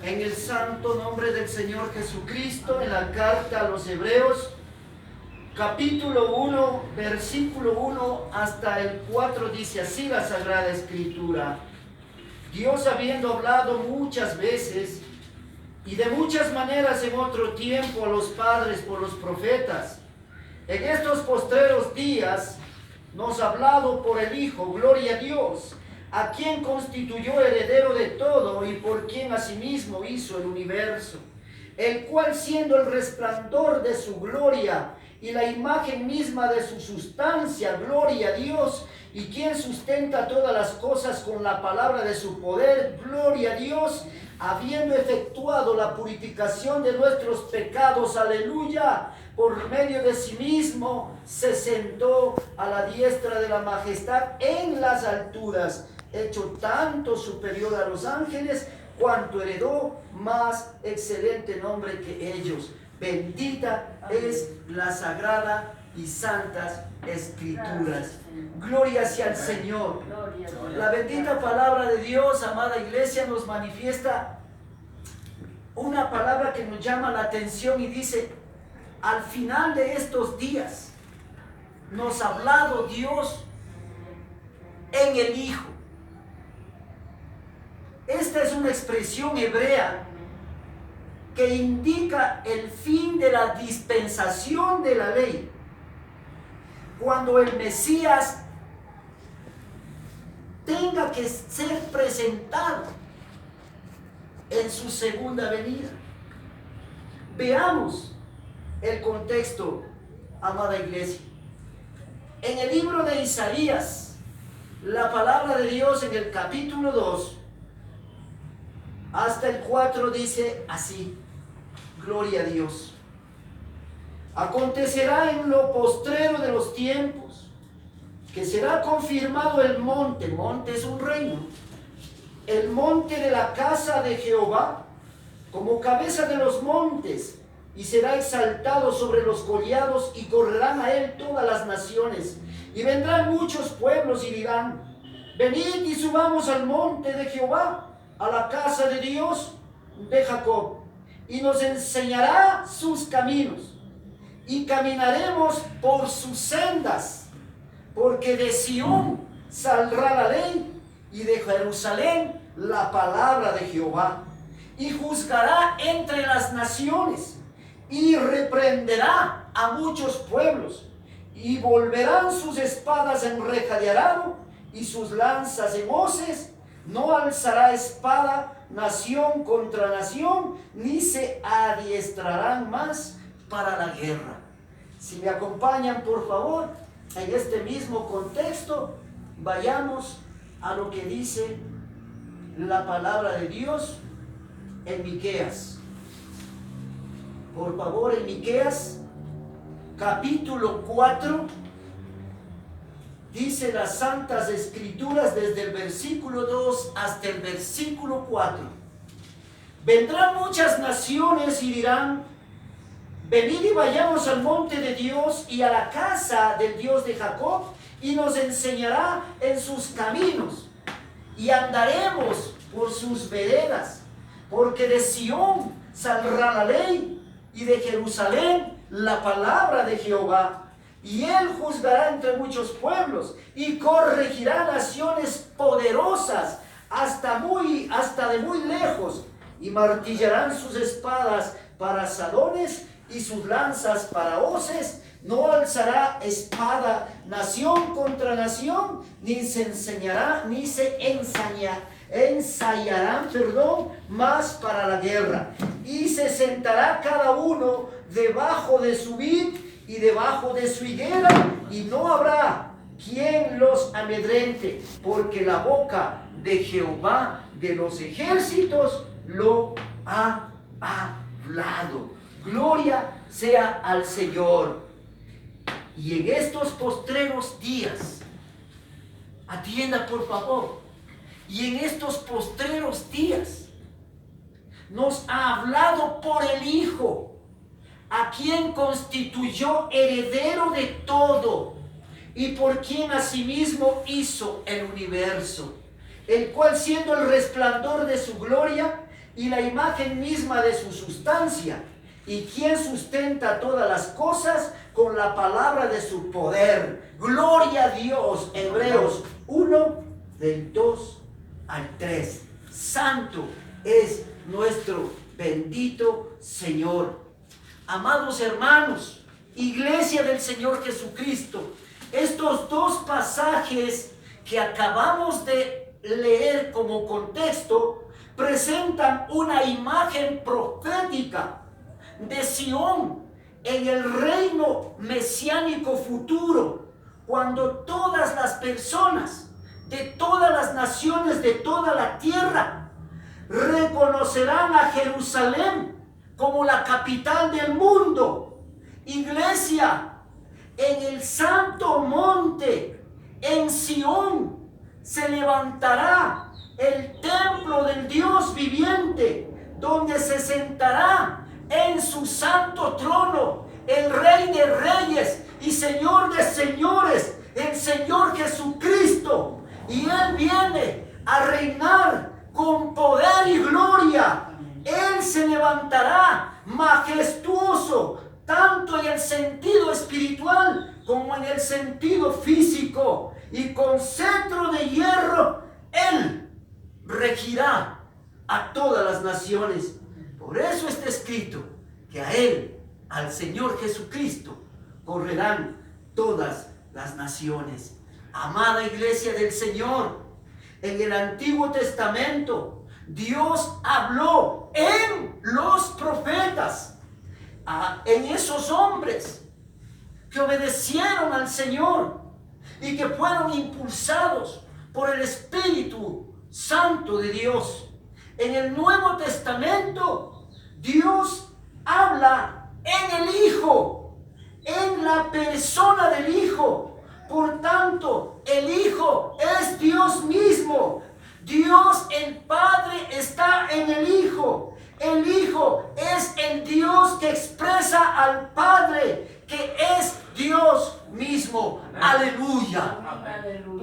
En el santo nombre del Señor Jesucristo, en la carta a los Hebreos, capítulo 1, versículo 1 hasta el 4, dice así la Sagrada Escritura: Dios, habiendo hablado muchas veces y de muchas maneras en otro tiempo a los padres por los profetas, en estos postreros días nos ha hablado por el Hijo, gloria a Dios, a quien constituyó heredero de todo y por quien asimismo hizo el universo, el cual, siendo el resplandor de su gloria y la imagen misma de su sustancia, gloria a Dios, y quien sustenta todas las cosas con la palabra de su poder, gloria a Dios, habiendo efectuado la purificación de nuestros pecados, aleluya, por medio de sí mismo, se sentó a la diestra de la majestad en las alturas, hecho tanto superior a los ángeles, cuanto heredó más excelente nombre que ellos. Bendita es la sagrada y santas Escrituras. Gloria sea al Señor. La bendita palabra de Dios, amada iglesia, nos manifiesta una palabra que nos llama la atención y dice: al final de estos días nos ha hablado Dios en el Hijo. Esta es una expresión hebrea que indica el fin de la dispensación de la ley, cuando el Mesías tenga que ser presentado en su segunda venida. Veamos el contexto, amada iglesia. En el libro de Isaías, la palabra de Dios en el capítulo 2 hasta el 4 dice así: gloria a Dios. Acontecerá en lo postrero de los tiempos que será confirmado el monte es un reino, el monte de la casa de Jehová, como cabeza de los montes, y será exaltado sobre los collados, y correrán a él todas las naciones, y vendrán muchos pueblos y dirán: venid y subamos al monte de Jehová, a la casa de Dios de Jacob, y nos enseñará sus caminos, y caminaremos por sus sendas, porque de Sión saldrá la ley, y de Jerusalén la palabra de Jehová, y juzgará entre las naciones, y reprenderá a muchos pueblos, y volverán sus espadas en reja de arado, y sus lanzas en hoces. No alzará espada nación contra nación, ni se adiestrarán más para la guerra. Si me acompañan, por favor, en este mismo contexto, vayamos a lo que dice la palabra de Dios en Miqueas. Por favor, en Miqueas, capítulo 4, dice las Santas Escrituras desde el versículo 2 hasta el versículo 4. Vendrán muchas naciones y dirán: venid y vayamos al monte de Dios y a la casa del Dios de Jacob, y nos enseñará en sus caminos, y andaremos por sus veredas, porque de Sión saldrá la ley, y de Jerusalén la palabra de Jehová. Y él juzgará entre muchos pueblos, y corregirá naciones poderosas hasta de muy lejos, y martillarán sus espadas para asadones y sus lanzas para hoces. No alzará espada nación contra nación, ni se ensayarán más para la guerra. Y se sentará cada uno debajo de su vid y debajo de su higuera, y no habrá quien los amedrente, porque la boca de Jehová de los ejércitos lo ha hablado. Gloria sea al Señor. Y en estos postreros días, atienda por favor, y en estos postreros días nos ha hablado por el Hijo, a quien constituyó heredero de todo, y por quien asimismo hizo el universo, el cual, siendo el resplandor de su gloria y la imagen misma de su sustancia, y quien sustenta todas las cosas con la palabra de su poder. Gloria a Dios. Hebreos 1, del 2 al 3. Santo es nuestro bendito Señor. Amados hermanos, Iglesia del Señor Jesucristo, estos dos pasajes que acabamos de leer como contexto presentan una imagen profética de Sión en el reino mesiánico futuro, cuando todas las personas de todas las naciones de toda la tierra reconocerán a Jerusalén como la capital del mundo. Iglesia, en el santo monte, en Sión, se levantará el templo del Dios viviente, donde se sentará en su santo trono el Rey de Reyes y Señor de Señores, el Señor Jesucristo. Y Él viene a reinar con poder y gloria. Él se levantará majestuoso, tanto en el sentido espiritual como en el sentido físico. Y con cetro de hierro, Él regirá a todas las naciones. Por eso está escrito que a Él, al Señor Jesucristo, correrán todas las naciones. Amada Iglesia del Señor, en el Antiguo Testamento, Dios habló en los profetas, en esos hombres que obedecieron al Señor y que fueron impulsados por el Espíritu Santo de Dios. En el Nuevo Testamento, Dios habla en el Hijo, en la persona del Hijo. Por tanto, el Hijo es Dios mismo. Dios el Padre está en el Hijo. El Hijo es el Dios que expresa al Padre, que es Dios mismo. Aleluya.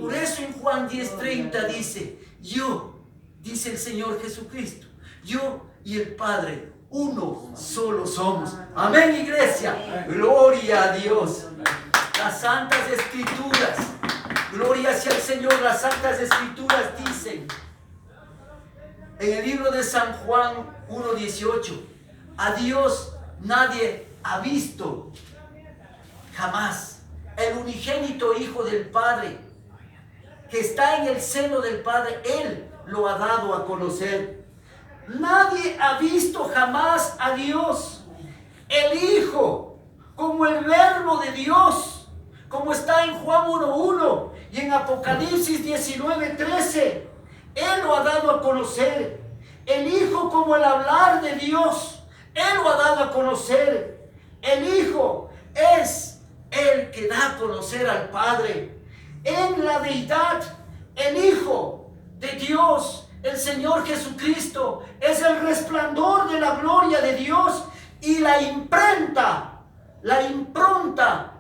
Por eso en Juan 10:30 dice, yo, dice el Señor Jesucristo, yo y el Padre, uno solo somos. Amén, iglesia. Gloria a Dios. Las Santas Escrituras, gloria sea el Señor, las Santas Escrituras dicen en el libro de San Juan 1:18, a Dios nadie ha visto jamás. El unigénito Hijo del Padre, que está en el seno del Padre, Él lo ha dado a conocer. Nadie ha visto jamás a Dios. El Hijo, como el Verbo de Dios, como está en Juan 1:1 y en Apocalipsis 19:13, Él lo ha dado a conocer. El Hijo, como el hablar de Dios, Él lo ha dado a conocer. El Hijo es el que da a conocer al Padre. En la deidad, el Hijo de Dios, el Señor Jesucristo, es el resplandor de la gloria de Dios y la impronta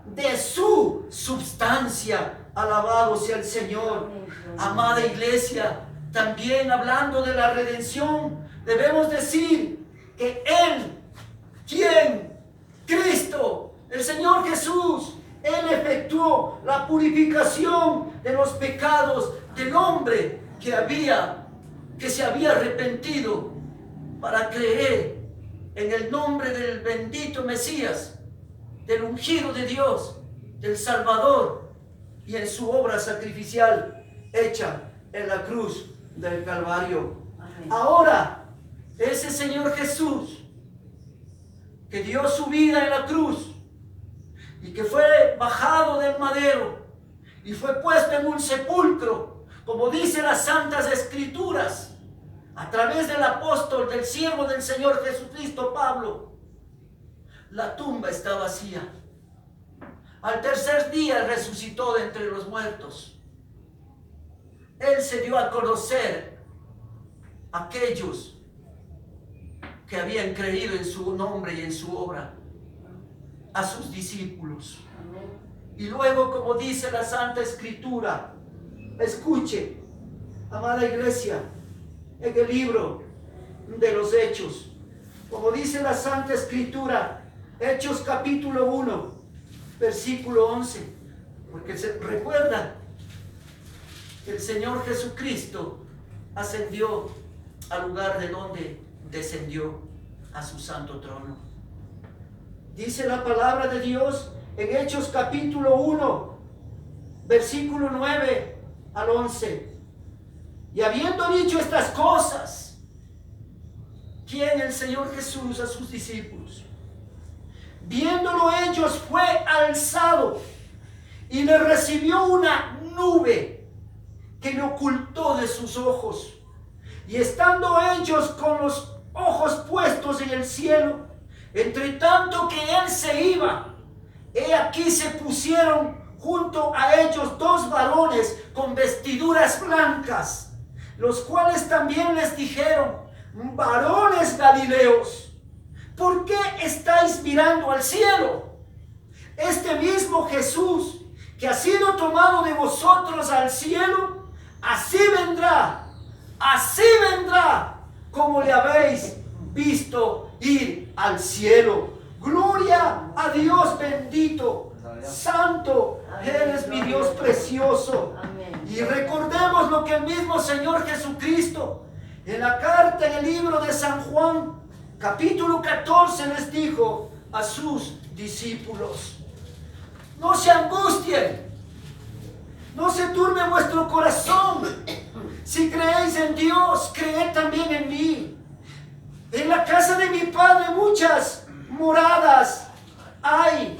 de su substancia. Alabado sea el Señor. Amada Iglesia, también hablando de la redención, debemos decir que Él, Cristo, el Señor Jesús, Él efectuó la purificación de los pecados del hombre que se había arrepentido para creer en el nombre del bendito Mesías, del ungido de Dios, del Salvador, y en su obra sacrificial hecha en la cruz del Calvario. Ahora, ese Señor Jesús, que dio su vida en la cruz y que fue bajado del madero y fue puesto en un sepulcro, como dice las Santas Escrituras, a través del apóstol, del siervo del Señor Jesucristo, Pablo, la tumba está vacía. Al tercer día resucitó de entre los muertos. Él se dio a conocer a aquellos que habían creído en su nombre y en su obra, a sus discípulos. Y luego, como dice la Santa Escritura, escuche, amada Iglesia, en el libro de los Hechos. Como dice la Santa Escritura, Hechos capítulo 1, versículo 11. Porque se recuerda que el Señor Jesucristo ascendió al lugar de donde descendió, a su santo trono. Dice la palabra de Dios en Hechos capítulo 1, versículo 9 al 11. Y habiendo dicho estas cosas, ¿quién? El Señor Jesús a sus discípulos. Viéndolo ellos, fue alzado y le recibió una nube que le ocultó de sus ojos. Y estando ellos con los ojos puestos en el cielo, entre tanto que él se iba, he aquí se pusieron junto a ellos dos varones con vestiduras blancas, los cuales también les dijeron: varones Galileos, ¿por qué estáis mirando al cielo? Este mismo Jesús que ha sido tomado de vosotros al cielo, así vendrá como le habéis visto ir al cielo. Gloria a Dios bendito, santo eres mi Dios precioso. Y recordemos lo que el mismo Señor Jesucristo en la carta, en el libro de San Juan, capítulo 14, les dijo a sus discípulos: no se angustien, no se turbe vuestro corazón. Si creéis en Dios, creed también en mí. En la casa de mi Padre muchas moradas hay.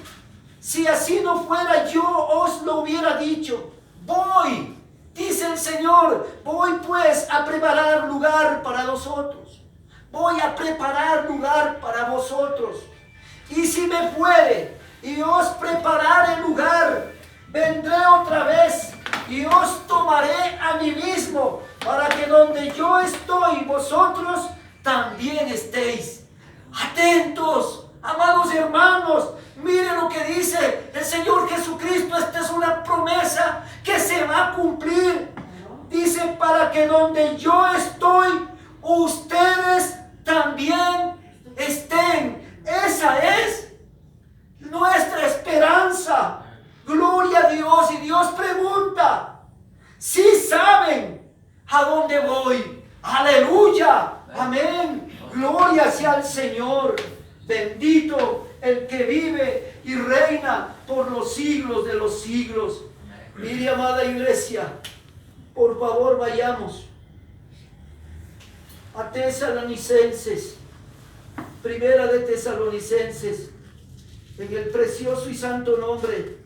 Si así no fuera, yo os lo hubiera dicho. Voy, dice el Señor, voy pues a preparar lugar para vosotros. Voy a preparar lugar para vosotros. Y si me fuere y os preparare lugar, vendré otra vez y os tomaré a mí mismo, para que donde yo estoy, vosotros también estéis. Atentos, amados hermanos, miren lo que dice el Señor Jesucristo. Esta es una promesa que se va a cumplir. Dice: para que donde yo estoy, ustedes también estén. Esa es nuestra esperanza. Gloria a Dios. Y Dios pregunta: ¿sí saben a dónde voy? Aleluya. Amén. Gloria sea al Señor. Bendito el que vive y reina por los siglos de los siglos. Mire, amada iglesia, por favor vayamos a Tesalonicenses, primera de Tesalonicenses, en el precioso y santo nombre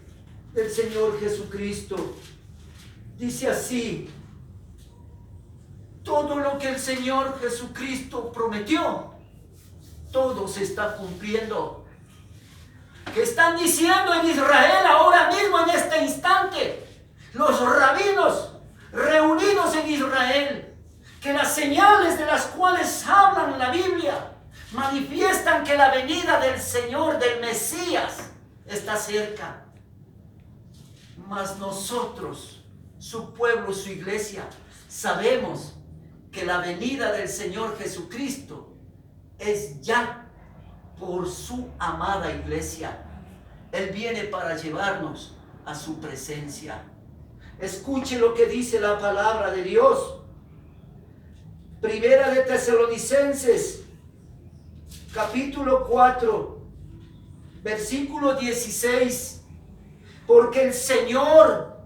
del Señor Jesucristo. Dice así: todo lo que el Señor Jesucristo prometió, todo se está cumpliendo. ¿Qué están diciendo en Israel ahora mismo, en este instante? Los rabinos reunidos en Israel, que las señales de las cuales hablan en la Biblia manifiestan que la venida del Señor, del Mesías, está cerca. Mas nosotros, su pueblo, su iglesia, sabemos que la venida del Señor Jesucristo es ya por su amada iglesia. Él viene para llevarnos a su presencia. Escuche lo que dice la palabra de Dios. Primera de Tesalonicenses, capítulo 4, versículo 16. Porque el Señor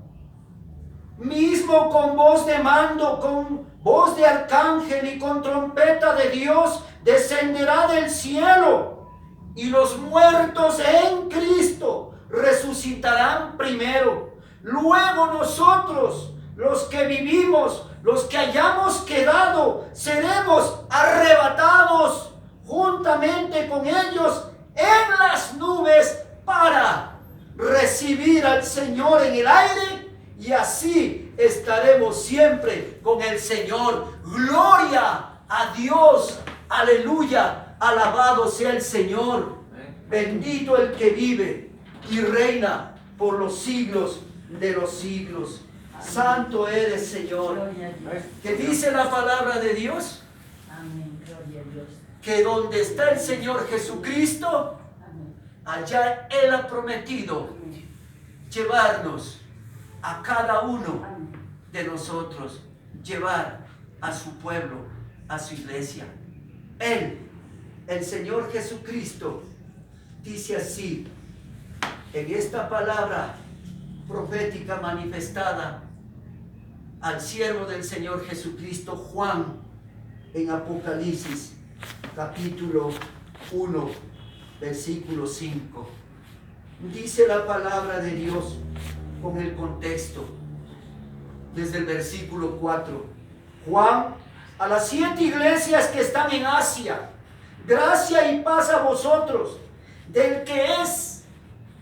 mismo, con voz de mando, con voz de arcángel y con trompeta de Dios, descenderá del cielo, y los muertos en Cristo resucitarán primero. Luego nosotros, los que vivimos, los que hayamos quedado, seremos arrebatados juntamente con ellos en las nubes para recibir al Señor en el aire, y así estaremos siempre con el Señor. Gloria a Dios, aleluya, alabado sea el Señor. Bendito el que vive y reina por los siglos de los siglos. Santo eres, Señor. ¿Qué dice la palabra de Dios? que donde está el Señor Jesucristo, allá Él ha prometido llevarnos a cada uno de nosotros, llevar a su pueblo, a su iglesia. Él, el Señor Jesucristo, dice así, en esta palabra profética manifestada al siervo del Señor Jesucristo, Juan, en Apocalipsis, capítulo 1, versículo 5. Dice la palabra de Dios con el contexto, desde el versículo 4. Juan, a las 7 iglesias que están en Asia, gracia y paz a vosotros, del que es,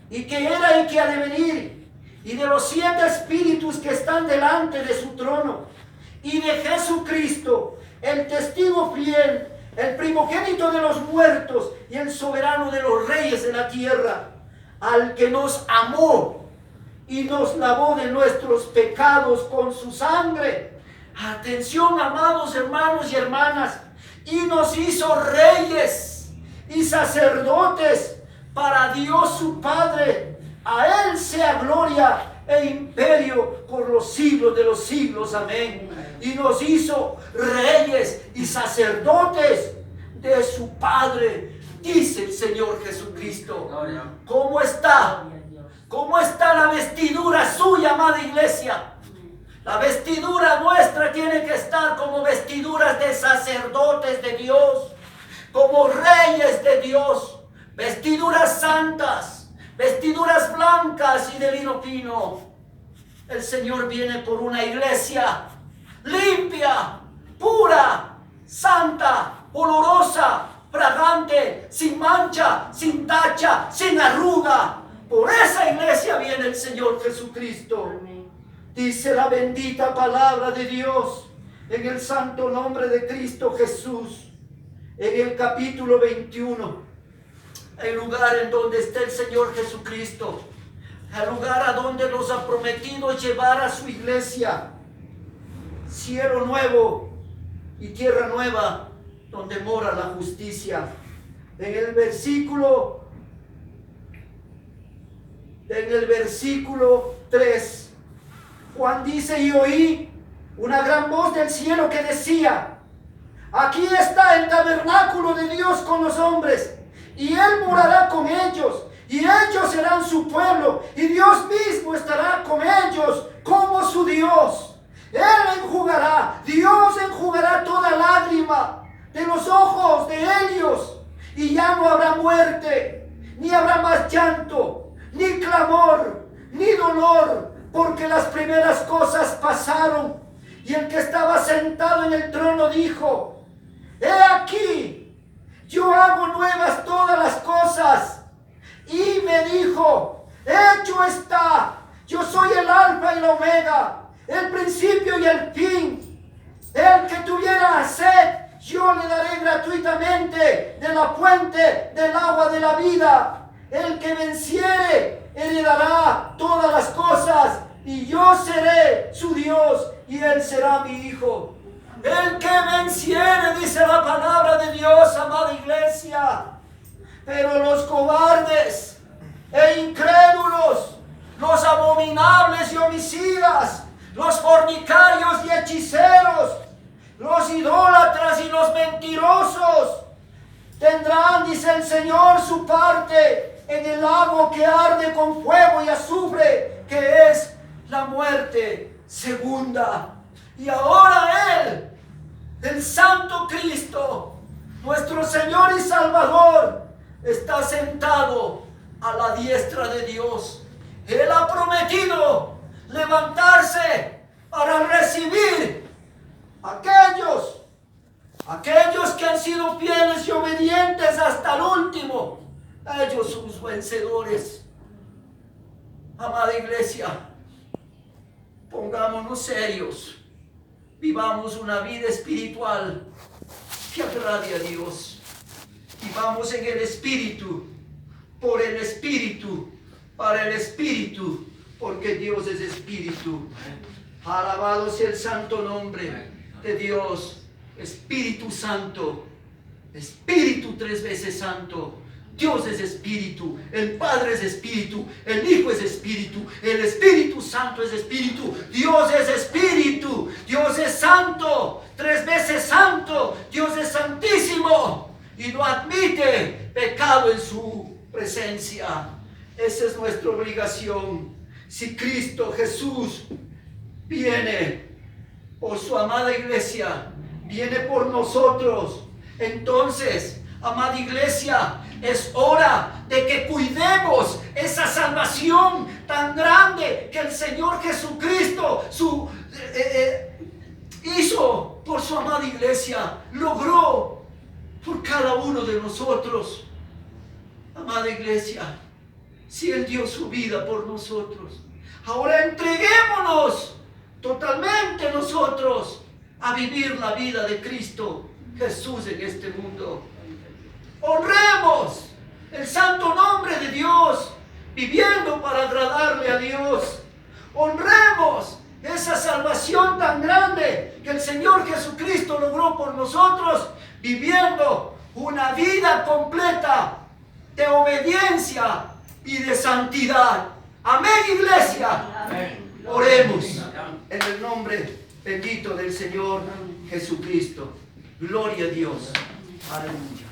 y que era y que ha de venir, y de los 7 espíritus que están delante de su trono, y de Jesucristo, el testigo fiel, el primogénito de los muertos, y el soberano de los reyes de la tierra, al que nos amó, y nos lavó de nuestros pecados con su sangre. Atención, amados hermanos y hermanas, y nos hizo reyes y sacerdotes para Dios su Padre. A Él sea gloria e imperio por los siglos de los siglos. Amén. Y nos hizo reyes y sacerdotes de su Padre, dice el Señor Jesucristo. ¿Cómo está? ¿Cómo está la vestidura suya, amada iglesia? La vestidura nuestra tiene que estar como vestiduras de sacerdotes de Dios, como reyes de Dios, vestiduras santas, vestiduras blancas y de lino fino. El Señor viene por una iglesia limpia, pura, santa, olorosa, fragante, sin mancha, sin tacha, sin arruga. Por esa iglesia viene el Señor Jesucristo. Dice la bendita palabra de Dios en el santo nombre de Cristo Jesús, en el capítulo 21, el lugar en donde está el Señor Jesucristo, el lugar a donde nos ha prometido llevar a su iglesia, cielo nuevo y tierra nueva, donde mora la justicia. En el versículo 3, Juan dice: y oí una gran voz del cielo que decía: aquí está el tabernáculo de Dios con los hombres, y Él morará con ellos, y ellos serán su pueblo, y Dios mismo estará con ellos como su Dios. Dios enjugará toda lágrima de los ojos de ellos, y ya no habrá muerte, ni habrá más llanto, ni clamor, ni dolor, porque las primeras cosas pasaron. Y el que estaba sentado en el trono dijo: he aquí, yo hago nuevas todas las cosas. Y me dijo: hecho está, yo soy el alfa y la omega, el principio y el fin. El que tuviera sed, yo le daré gratuitamente de la fuente del agua de la vida. El que venciere heredará todas las cosas, y yo seré su Dios, y él será mi hijo. El que venciere, dice la palabra de Dios, amada iglesia. Pero los cobardes e incrédulos, los abominables y homicidas, los fornicarios y hechiceros, los idólatras y los mentirosos, tendrán, dice el Señor, su parte en el lago que arde con fuego y azufre, que es la muerte segunda. Y ahora Él, el Santo Cristo, nuestro Señor y Salvador, está sentado a la diestra de Dios. Él ha prometido levantarse para recibir aquellos que han sido fieles y obedientes hasta el último. Ellos son los vencedores. Amada iglesia, pongámonos serios, vivamos una vida espiritual que agrade a Dios. Vivamos en el Espíritu, por el Espíritu, para el Espíritu, porque Dios es Espíritu. Alabado sea el santo nombre de Dios. Espíritu Santo, Espíritu 3 veces santo. Dios es espíritu, el Padre es espíritu, el Hijo es espíritu, el Espíritu Santo es espíritu, Dios es espíritu, Dios es santo, 3 veces santo, Dios es santísimo y no admite pecado en su presencia. Esa es nuestra obligación. Si Cristo Jesús viene por su amada iglesia, viene por nosotros, entonces, amada iglesia, es hora de que cuidemos esa salvación tan grande que el Señor Jesucristo hizo por su amada iglesia, logró por cada uno de nosotros. Amada iglesia, si Él dio su vida por nosotros, ahora entreguémonos totalmente nosotros a vivir la vida de Cristo Jesús en este mundo. Honremos el santo nombre de Dios, viviendo para agradarle a Dios. Honremos esa salvación tan grande que el Señor Jesucristo logró por nosotros, viviendo una vida completa de obediencia y de santidad. Amén, iglesia. Amén. Oremos en el nombre bendito del Señor Jesucristo. Gloria a Dios. Aleluya.